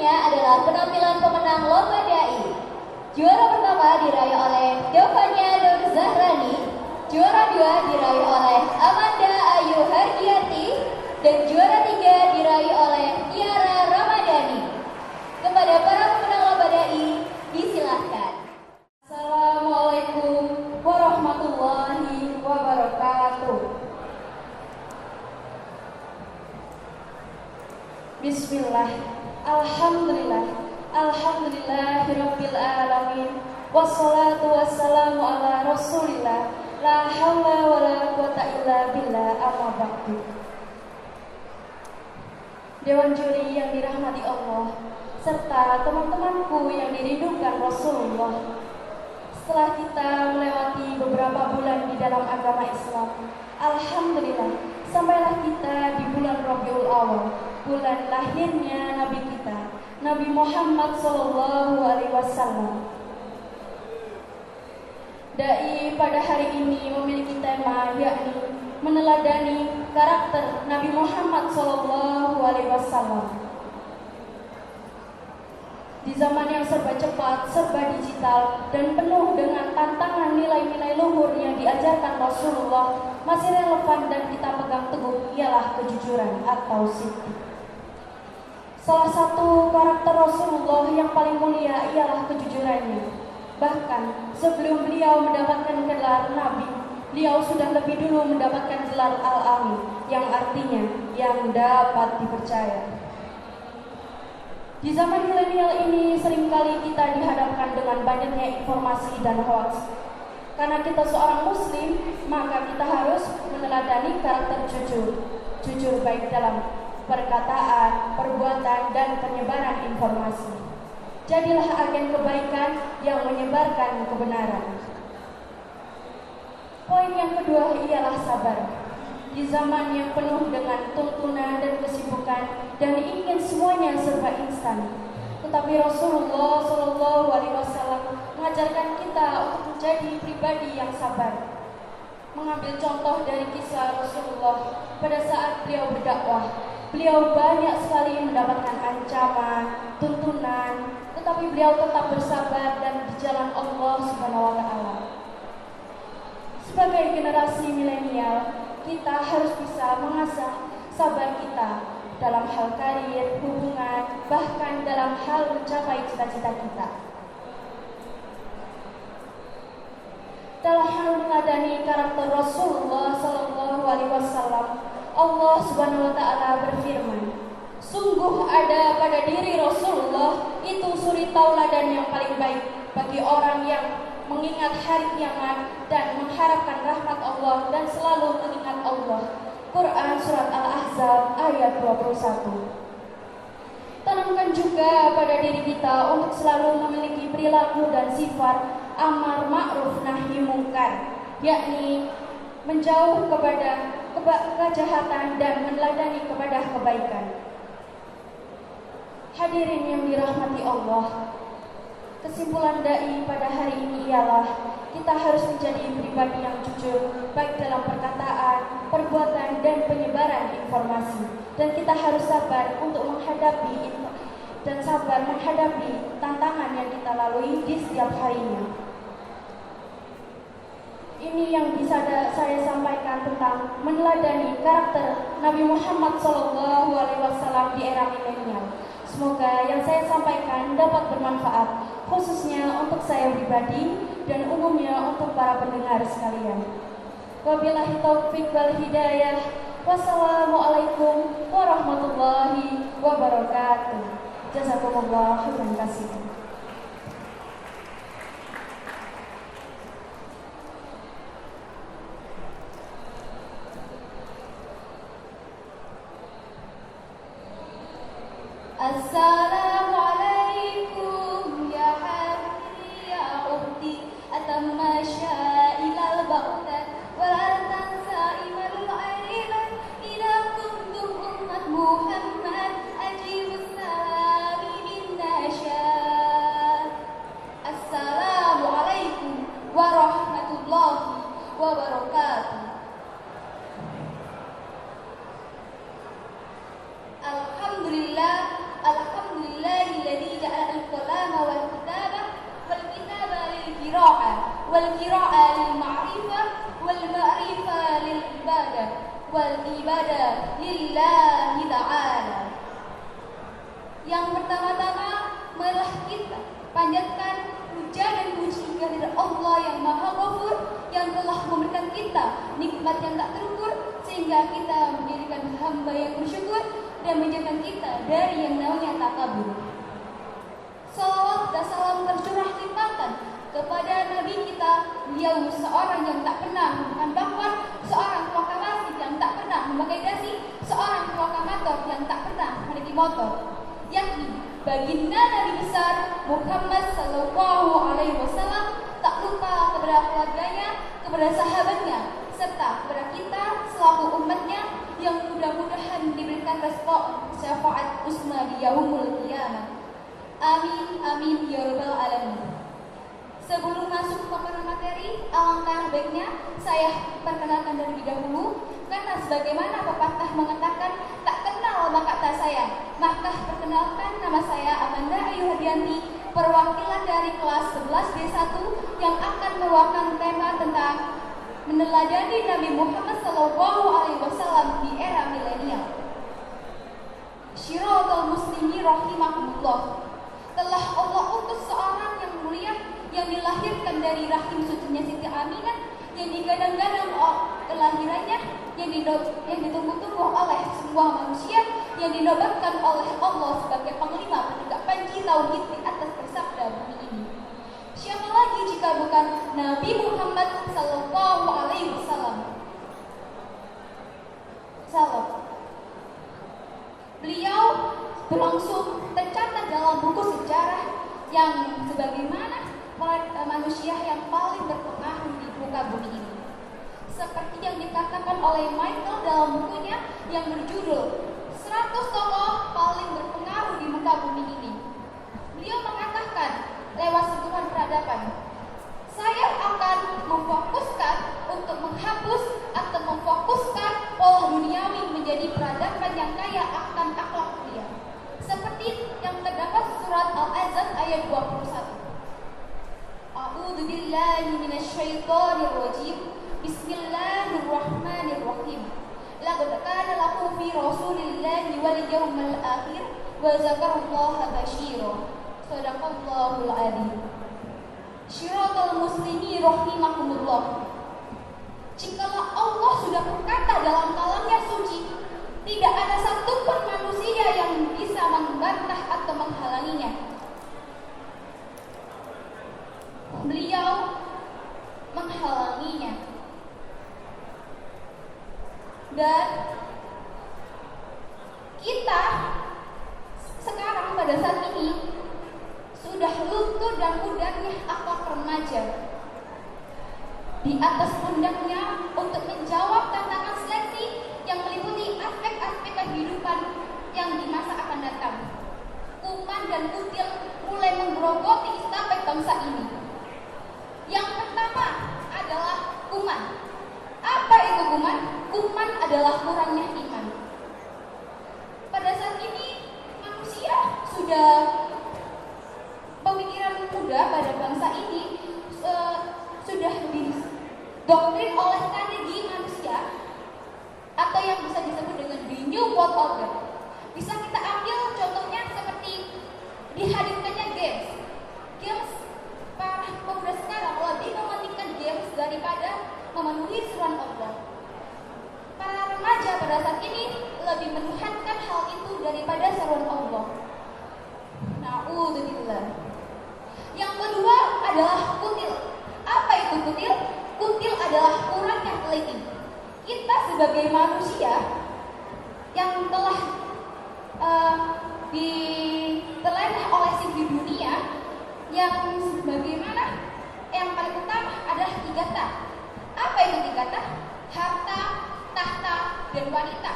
Selanjutnya adalah penampilan pemenang Lomba Dai. Juara pertama diraih oleh Dovanya Nur Zahrani, juara 2 diraih oleh Amanda Ayu Hardiati, dan juara 3 diraih oleh Tiara Ramadhani. Kepada para pemenang Lomba Dai, disilahkan. Assalamualaikum warahmatullahi wabarakatuh. Bismillah, alhamdulillah, alhamdulillahirabbil alamin. Wassalatu wassalamu ala rasulillah. La haula wala quwata illa billah, amma ba'du. Dewan juri yang dirahmati Allah, serta teman-temanku yang dirindukan Rasulullah. Setelah kita melewati beberapa bulan di dalam agama Islam, alhamdulillah, sampailah kita di bulan Rabiul Awal, bulan lahirnya Nabi kita, Nabi Muhammad SAW. Dai pada hari ini memiliki tema yakni meneladani karakter Nabi Muhammad SAW. Di zaman yang serba cepat, serba digital, dan penuh dengan tantangan nilai-nilai luhur yang diajarkan Rasulullah, masih relevan dan kita pegang teguh ialah kejujuran atau siddiq. Salah satu karakter Rasulullah yang paling mulia ialah kejujurannya. Bahkan sebelum beliau mendapatkan gelar Nabi, beliau sudah lebih dulu mendapatkan gelar Al-Amin, yang artinya yang dapat dipercaya. Di zaman milenial ini seringkali kita dihadapkan dengan banyaknya informasi dan hoax. Karena kita seorang muslim, maka kita harus meneladani karakter jujur. Jujur baik dalam perkataan, perbuatan, dan penyebaran informasi. Jadilah agen kebaikan yang menyebarkan kebenaran. Poin yang kedua ialah sabar. Di zaman yang penuh dengan tuntunan dan kesibukan dan ingin semuanya serba instan, tetapi Rasulullah SAW mengajarkan kita untuk menjadi pribadi yang sabar. Mengambil contoh dari kisah Rasulullah pada saat beliau berdakwah, beliau banyak sekali mendapatkan ancaman, tuntunan, tetapi beliau tetap bersabar dan di jalan Allah SWT. Sebagai generasi milenial, kita harus bisa mengasah sabar kita dalam hal karir, hubungan, bahkan dalam hal mencapai cita-cita kita. Dalam hal meneladani karakter Rasulullah SAW, Allah Subhanahu wa Ta'ala berfirman, "Sungguh ada pada diri Rasulullah itu suri tauladan yang paling baik bagi orang yang mengingat hari kiamat dan mengharapkan rahmat Allah dan selalu mengingat Allah." Quran Surat Al-Ahzab ayat 21. Tanamkan juga pada diri kita untuk selalu memiliki perilaku dan sifat amar ma'ruf nahi mungkar, yakni menjauh kepada kejahatan dan meneladani kepada kebaikan. Hadirin yang dirahmati Allah, kesimpulan dai pada hari ini ialah kita harus menjadi pribadi yang jujur, baik dalam perkataan, perbuatan, dan penyebaran informasi. Dan kita harus sabar untuk menghadapi tantangan yang kita lalui di setiap harinya. Ini yang bisa saya sampaikan tentang meneladani karakter Nabi Muhammad SAW di era milenial. Semoga yang saya sampaikan dapat bermanfaat, khususnya untuk saya pribadi dan umumnya untuk para pendengar sekalian. Wabillahi taufiq wal hidayah. Wassalamualaikum warahmatullahi wabarakatuh. Jazakumullah khairan katsiran. Assalamualaikum ya habibti ya ukhti atamma sya'ilal ba'udat wala tansa imal ailan idza kuntum ummat Muhammad ajibus salami min nasyad. Assalamualaikum warahmatullahi wabarakatuh. Alhamdulillah qira'ah lil ma'rifah wal ma'rifah lil ibadah wal ibadah lillahi ta'ala. Yang pertama-tama marilah kita panjatkan puja dan puji kehadirat Allah yang Maha Ghafur yang telah memberikan kita nikmat yang tak terukur sehingga kita menjadikan hamba yang bersyukur dan menjauhkan kita dari yang namanya takabur. Salawat dan salam tercurah limpahkan kepada Nabi kita, beliau seorang yang tak pernah memakan bakwan, seorang proklamasi yang tak pernah memakai dasi, seorang proklamator yang tak pernah memiliki motor, yakni baginda Nabi besar Muhammad sallallahu alaihi wasallam, tak lupa kepada keluarganya, kepada sahabatnya, serta kepada kita selaku umatnya yang mudah-mudahan diberikan respon syafaat usma di yaumul qiyamah. Amin amin ya rabbal alamin. Sebelum masuk ke materi, alangkah baiknya saya perkenalkan terlebih dahulu, karena sebagaimana pepatah mengatakan tak kenal maka tak sayang. Maka perkenalkan, nama saya Amanda Ayu Hardianti, perwakilan dari kelas 11 D1 yang akan membawakan tema tentang meneladani Nabi Muhammad SAW di era milenial. Syiratul muslimi rahimahumullah. Telah Allah utus seorang yang mulia yang dilahirkan dari rahim sucinya Siti Aminah, yang digadang-gadang kelahirannya, yang ditunggu-tunggu oleh semua manusia, yang dinobatkan oleh Allah sebagai panglima penegak panji tauhid di atas bersabda bumi ini. Siapa lagi jika bukan Nabi Muhammad sallallahu alaihi wasallam? Salam. Beliau berlangsung tercatat dalam buku sejarah yang sebagaimana manusia yang paling berpengaruh di muka bumi ini. Seperti yang dikatakan oleh Michael dalam bukunya yang berjudul 100 tokoh paling berpengaruh di muka bumi ini. Beliau mengatakan lewat sentuhan peradaban, saya akan memfokuskan untuk menghapus atau memfokuskan pola duniawi menjadi peradaban yang kaya akan akhlak mulia. Seperti yang terdapat surat Al-Ahzab ayat 21. A'udzu billahi minasyaitonir rajim. Bismillahirrahmanirrahim. Laqad kana lakum fi Rasulillahi wal yawmil akhir wa dzakarallaha katsiran. Shadaqallahul adzim. Syiratul muslimi rahimakumullah. Jikalau Allah sudah berkata dalam kalamnya suci, tidak ada satupun manusia yang bisa membantah atau menghalanginya. Beliau menghalanginya. Dan kita sekarang pada saat ini sudah luntur dan pundaknya akhlak remaja, di atas pundaknya untuk menjawab tantangan seleksi yang meliputi aspek-aspek kehidupan yang di masa akan datang. Kuman dan kutil mulai menggerogoti istafet bangsa ini. Yang pertama adalah kuman. Apa itu kuman? Kuman adalah kurangnya iman. Pada saat ini manusia sudah pemikiran muda pada bangsa ini sudah didoktrin oleh strategi manusia atau yang bisa disebut dengan the new world order. Bisa kita ambil contohnya seperti dihadirkannya games para pemuda sekarang lebih mementingkan games daripada memenuhi seruan Allah. Para remaja pada saat ini lebih menuhankan hal itu daripada seruan Allah. Na'udzubillah. Yang kedua adalah kutil. Apa itu kutil? Kutil adalah kurangnya teliti. Kita sebagai manusia yang telah ditelanah oleh sisi dunia, yang bagaimana yang paling utama adalah 3 ta. Apa itu 3 ta? Harta, tahta, dan wanita.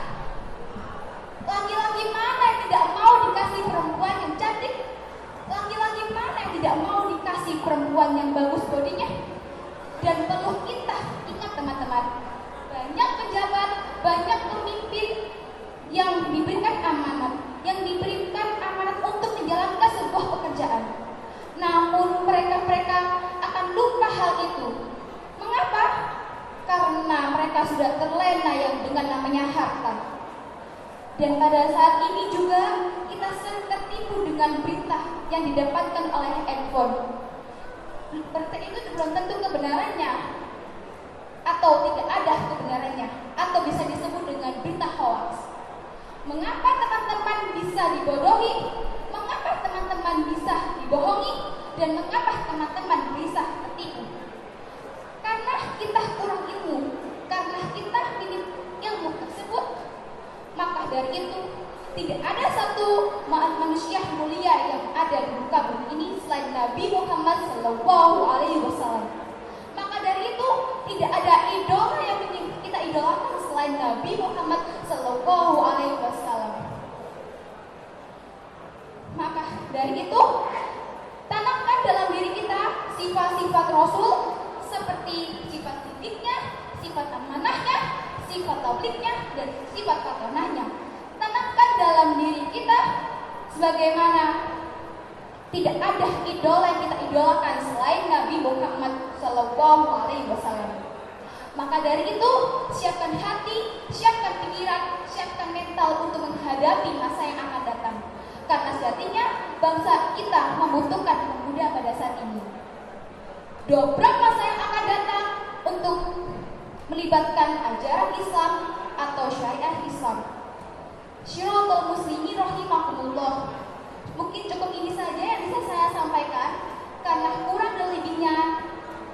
Laki-laki mana yang tidak mau dikasih perempuan yang cantik? Laki-laki mana yang tidak mau dikasih perempuan yang bagus bodinya? Dan perlu kita ingat teman-teman, banyak pejabat, banyak pemimpin yang diberikan amanat untuk menjalankan sebuah pekerjaan. Namun mereka akan lupa hal itu Dan pada saat ini juga kita sering tertipu dengan berita yang didapatkan oleh handphone. Berita itu belum tentu kebenarannya, atau tidak ada kebenarannya, atau bisa disebut dengan berita hoax. Mengapa teman-teman bisa dibodohi? Mengapa teman-teman bisa dibohongi? Dan mengapa teman-teman bisa tertipu? Karena kita kurang ilmu, karena kita minim ilmu tersebut. Maka dari itu tidak ada satu manusia mulia yang ada di muka bumi ini selain Nabi Muhammad SAW. Maka dari itu tidak ada idola yang kita idolakan selain Nabi Muhammad SAW. Maka dari itu tanamkan dalam diri kita sifat-sifat Rasul seperti sifat sidiknya, sifat amanahnya, sifat tablignya, dan sifat fatonahnya. Tanamkan dalam diri kita sebagaimana tidak ada idola yang kita idolakan selain Nabi Muhammad SAW. Maka dari itu siapkan hati, siapkan pikiran, siapkan mental untuk menghadapi masa yang akan datang. Karena sejatinya bangsa kita membutuhkan pemuda pada saat ini. Dobrak masa yang akan datang untuk melibatkan ajaran Islam atau syariat Islam. Syiratul muslimin rahimakumullah. Mungkin cukup ini saja yang bisa saya sampaikan. Karena kurang dan lebihnya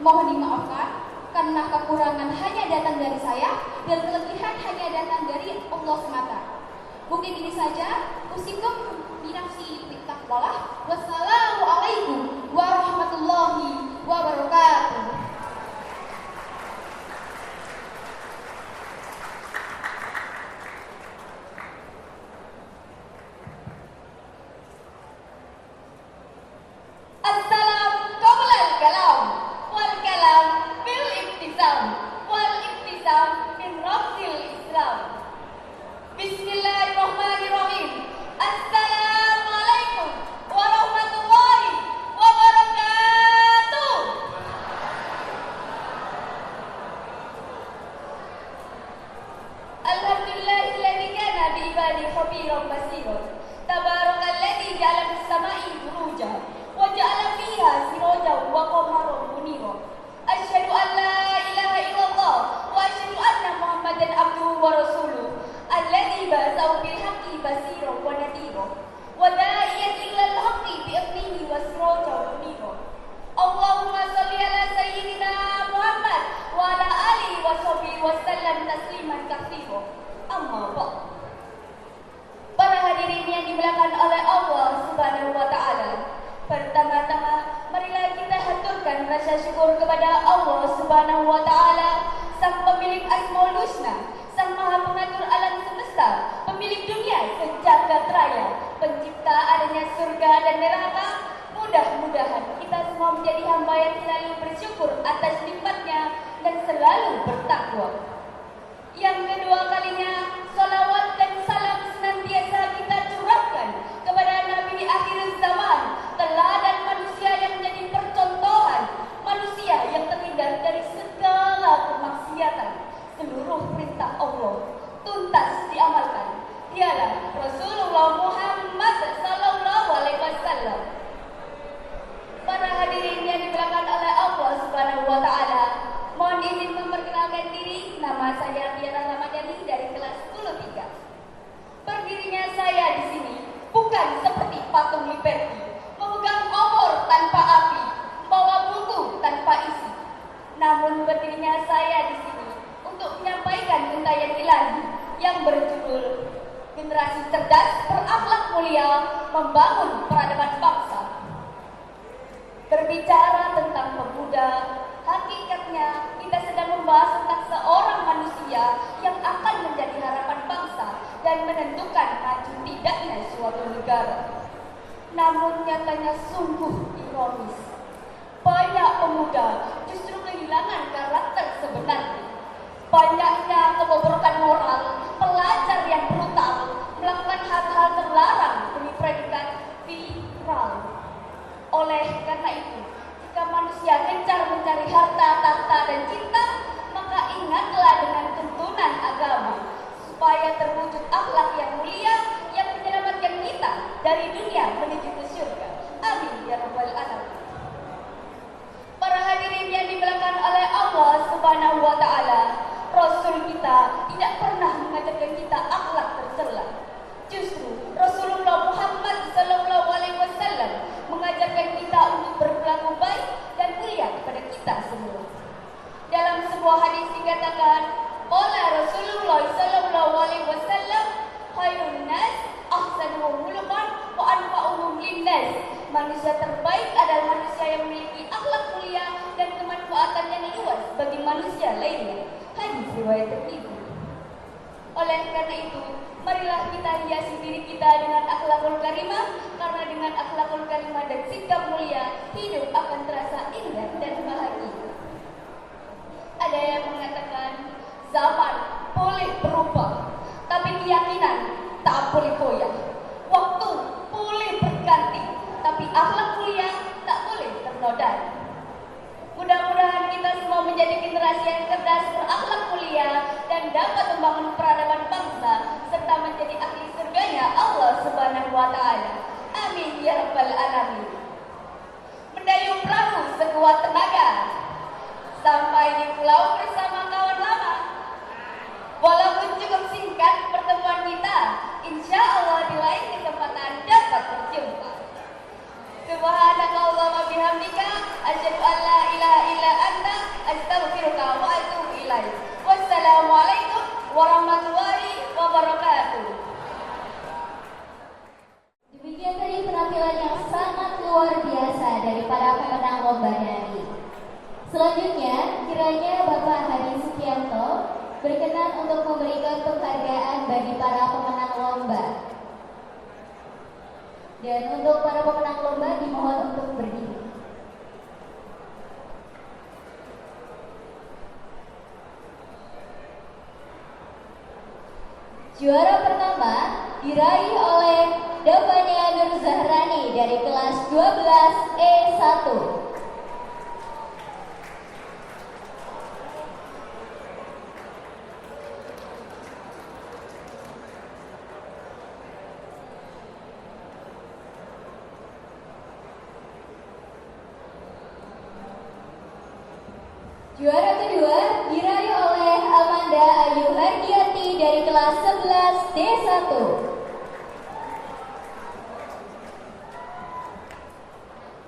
mohon dimaafkan. Karena kekurangan hanya datang dari saya dan kelebihan hanya datang dari Allah semata. Mungkin ini saja. Usikum binafsi bittaqwallah. Wassalamualaikum warahmatullahi wabarakatuh. Assalam qabla al-kalam wal kalam bil ibtisam wal ibtisam min rabbil Islam. Bismillahirrahmanirrahim. Assalamualaikum warahmatullahi wabarakatuh. Alhamdulillahilladzi kana bi ibadihi khabiran basira. Tabarakalladzi ja'ala fis sama'i buruja wa ja'ala fiha sirajan wa qamaran munira. Asyhadu an la ilaha illallah wa asyhadu anna Muhammadan abduhu wa rasuluh. Alladzi ba'atsahu bil haqqi basiran wa nadhira wa da'iyan ilal haqqi bi idnihi wa sirajan munira. Allahumma shalli ala sayyidina Muhammad wa ala alihi wa sahbihi wa sallam tasliman katsira. Amma ba'd. Para hadirin yang dimuliakan oleh Allah Subhanahu wa taala. Pertama-tama marilah kita haturkan rasa syukur kepada Allah Subhanahu wa taala, Sang pemilik Asmaul Husna, Sang Maha Pengatur alam semesta, pemilik dunia sejagat raya, pencipta adanya surga dan neraka. Mudah-mudahan kita semua menjadi hamba yang selalu bersyukur atas nikmatnya dan selalu bertakwa. Yang kedua kalinya, salawat dan salam senantiasa kita curahkan kepada Nabi akhir zaman, teladan manusia yang menjadi percontohan, manusia yang terhindar dari segala kemaksiatan. Seluruh perintah Allah tuntas diamalkan. Dialah Rasulullah Muhammad sallallahu alaihi wasallam. Para hadirin yang dimuliakan oleh Allah Subhanahu wa taala, mohon izin memperkenalkan diri. Nama saya Diana Ramadhani dari kelas 10-3. Berdirinya saya di sini bukan seperti patung Liberty, memegang obor tanpa api, bawa buku tanpa isi. Namun berdirinya saya di sini untuk menyampaikan untayan ilahi yang berjudul Generasi Cerdas Berakhlak Mulia Membangun Peradaban Bangsa. Berbicara tentang pemuda, hakikatnya kita sedang membahas tentang seorang manusia yang akan menjadi harapan bangsa dan menentukan maju tidaknya suatu negara. Namun nyatanya sungguh ironis. Banyak pemuda justru kehilangan karakter sebenarnya. Banyaknya kebobrokan moral, pelajar yang brutal, melakukan hal-hal terlarang demi predikat viral. Oleh karena itu, jika manusia gencar mencari harta, tahta, dan cinta, maka ingatlah dengan tuntunan agama supaya terwujud akhlak yang mulia dari dunia menuju ke surga. Amin ya rabbal alamin. Para hadirin yang dimuliakan oleh Allah Subhanahu wa taala, Rasul kita tidak pernah mengajarkan kita akhlak tercela. Justru Rasulullah Muhammad sallallahu alaihi wasallam mengajarkan kita untuk berperilaku baik dan mulia kepada kita semua. Dalam sebuah hadis dikatakan, qala Rasulullah sallallahu alaihi wasallam, khairun nas ahsanuhum khuluqan wa anfa'uhum linnas. Manusia terbaik adalah manusia yang memiliki akhlak mulia dan kemanfaatan yang luas bagi manusia lainnya. Hadis riwayat Tirmidzi. Oleh karena itu, marilah kita hiasi diri kita dengan akhlakul karimah, karena dengan akhlakul karimah dan sikap mulia, hidup akan terasa indah dan bahagia. Ada yang mengatakan, zaman boleh berubah, tapi keyakinan tak boleh goyah. Waktu boleh berganti, tapi akhlak mulia tak boleh ternodai. Mudah-mudahan kita semua menjadi generasi yang cerdas, berakhlak mulia, dan dapat membangun peradaban bangsa, serta menjadi ahli surganya Allah Subhanahu wa ta'ala. Amin ya rabbal alamin. Mendayung perahu sekuat tenaga, sampai di pulau bersama kawan lama. Walaupun cukup singkat pertemuan kita, insya Allah di lain kesempatan dapat berjumpa. Subhanakallahumma bihamdika, asyhadu an la ilaha illa anta, astaghfiruka wa atubu ilaik. Wassalamualaikum warahmatullahi wabarakatuh. Demikian tadi penampilan yang sangat luar biasa dari para pemenang lomba nari. Selanjutnya, kiranya Bapak Hadi Sukianto berkenan untuk memberikan penghargaan bagi para pemenang lomba. Dan untuk para pemenang lomba dimohon untuk berdiri. Juara pertama diraih oleh Davanya Nur Zahrani dari kelas 12 E1. Juara kedua diraih oleh Amanda Ayu Hardiati dari kelas 11 D1.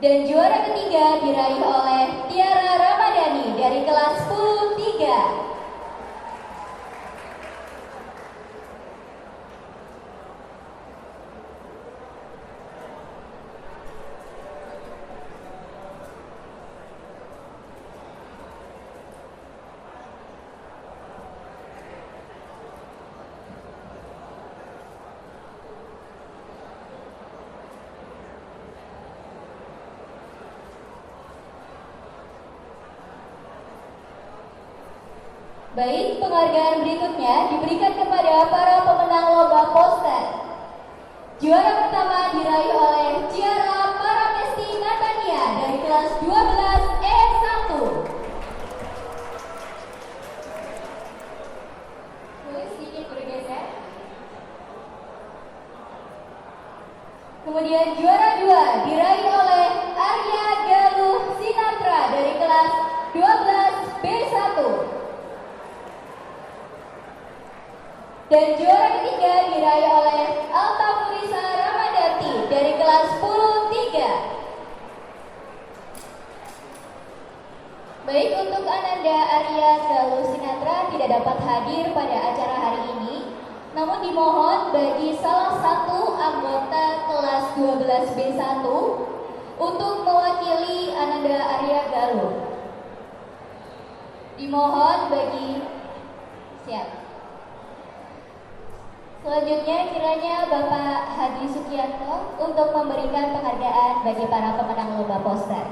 Dan juara ketiga diraih oleh Tiara Ramadhani dari kelas 10 3. Baik, penghargaan berikutnya diberikan kepada para pemenang lomba poster. Juara pertama diraih oleh Ciara Paramesti Natania dari kelas 12 E1. Boleh sedikit bergeser. Kemudian juara 2 diraih oleh Arya Galuh Sinatra dari kelas 12 B1. Dan juara ketiga diraih oleh Alta Furisa Ramadati dari kelas 10 3. Baik, untuk Ananda Arya Galuh Sinatra tidak dapat hadir pada acara hari ini, namun dimohon bagi salah satu anggota kelas 12 B1 untuk mewakili Ananda Arya Galuh. Dimohon bagi siap. Selanjutnya kiranya Bapak Hadi Sukianto untuk memberikan penghargaan bagi para pemenang lomba poster.